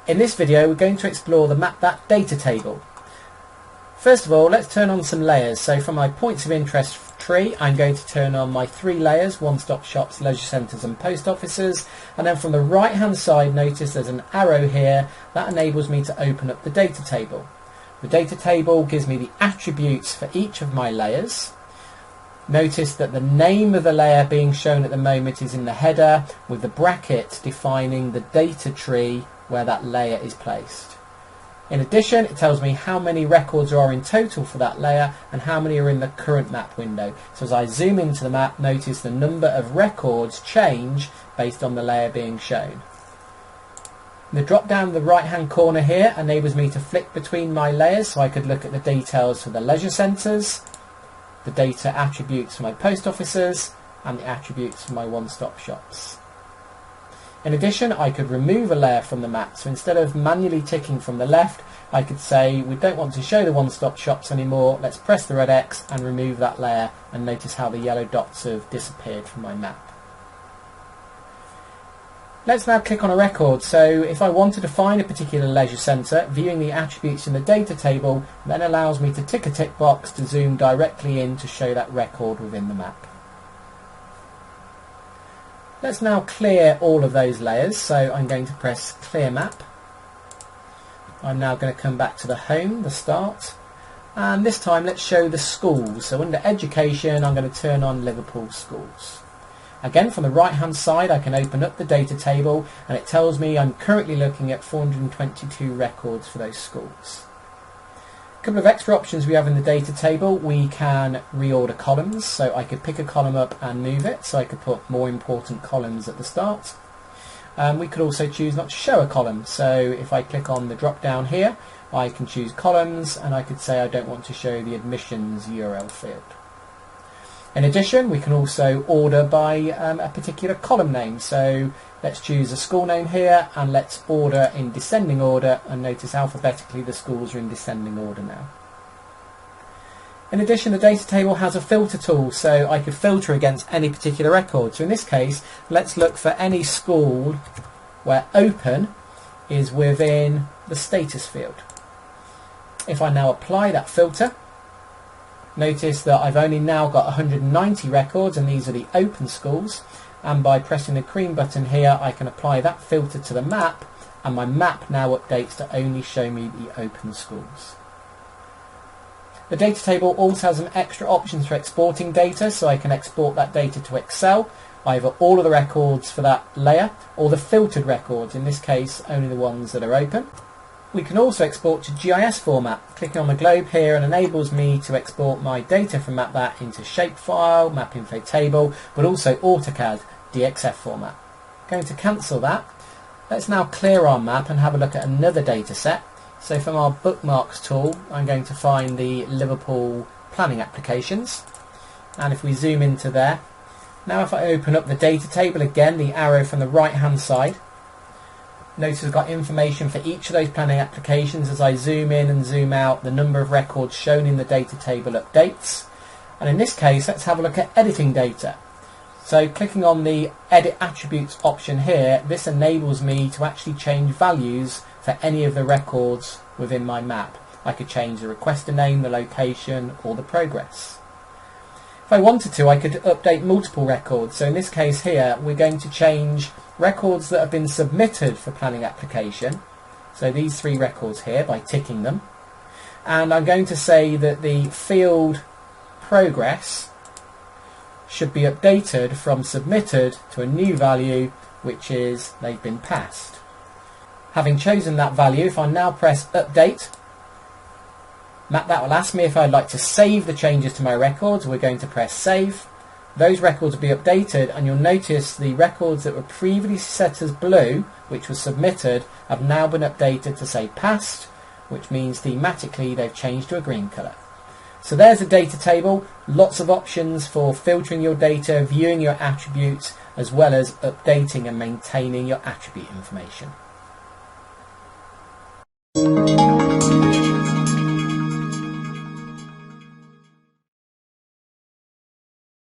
In this video we're going to explore the MapThat data table. First of all, let's turn on some layers. So from my points of interest tree, I'm going to turn on my 3 layers: one-stop shops, leisure centres and post offices. And then from the right hand side, notice there's an arrow here that enables me to open up the data table. The data table gives me the attributes for each of my layers. Notice that the name of the layer being shown at the moment is in the header, with the bracket defining the data tree where that layer is placed. In addition, it tells me how many records are in total for that layer and how many are in the current map window. So as I zoom into the map, notice the number of records change based on the layer being shown. The drop down in the right hand corner here enables me to flick between my layers, so I could look at the details for the leisure centres, the data attributes for my post offices and the attributes for my one-stop shops. In addition, I could remove a layer from the map, so instead of manually ticking from the left, I could say we don't want to show the one-stop shops anymore, let's press the red X and remove that layer, and notice how the yellow dots have disappeared from my map. Let's now click on a record. So if I wanted to find a particular leisure centre, viewing the attributes in the data table then allows me to tick a tick box to zoom directly in to show that record within the map. Let's now clear all of those layers, so I'm going to press clear map. I'm now going to come back to the home, the start, and this time let's show the schools. So under education I'm going to turn on Liverpool schools. Again, from the right hand side I can open up the data table and it tells me I'm currently looking at 422 records for those schools. A couple of extra options we have in the data table. We can reorder columns, so I could pick a column up and move it, so I could put more important columns at the start. We could also choose not to show a column, so if I click on the drop down here I can choose columns and I could say I don't want to show the admissions URL field. In addition, we can also order by a particular column name, so let's choose a school name here and let's order in descending order, and notice alphabetically the schools are in descending order now. In addition, the data table has a filter tool, so I could filter against any particular record. So in this case, let's look for any school where open is within the status field. If I now apply that filter, notice that I've only now got 190 records and these are the open schools, and by pressing the green button here I can apply that filter to the map and my map now updates to only show me the open schools. The data table also has some extra options for exporting data, so I can export that data to Excel, either all of the records for that layer or the filtered records, in this case only the ones that are open. We can also export to GIS format. Clicking on the globe here and enables me to export my data from MapThat into shapefile, mapinfo table, but also AutoCAD DXF format. Going to cancel that. Let's now clear our map and have a look at another data set. So from our bookmarks tool I'm going to find the Liverpool planning applications, and if we zoom into there, now if I open up the data table again, the arrow from the right hand side, notice I've got information for each of those planning applications. As I zoom in and zoom out, the number of records shown in the data table updates. And in this case, let's have a look at editing data. So clicking on the Edit Attributes option here, this enables me to actually change values for any of the records within my map. I could change the requester name, the location, or the progress. If I wanted to, I could update multiple records. So in this case here, we're going to change records that have been submitted for planning application, so these 3 records here, by ticking them, and I'm going to say that the field progress should be updated from submitted to a new value, which is they've been passed. Having chosen that value, if I now press update, MapThat will ask me if I'd like to save the changes to my records. We're going to press save. Those records will be updated, and you'll notice the records that were previously set as blue, which was submitted, have now been updated to say passed, which means thematically they've changed to a green colour. So there's a data table, lots of options for filtering your data, viewing your attributes, as well as updating and maintaining your attribute information.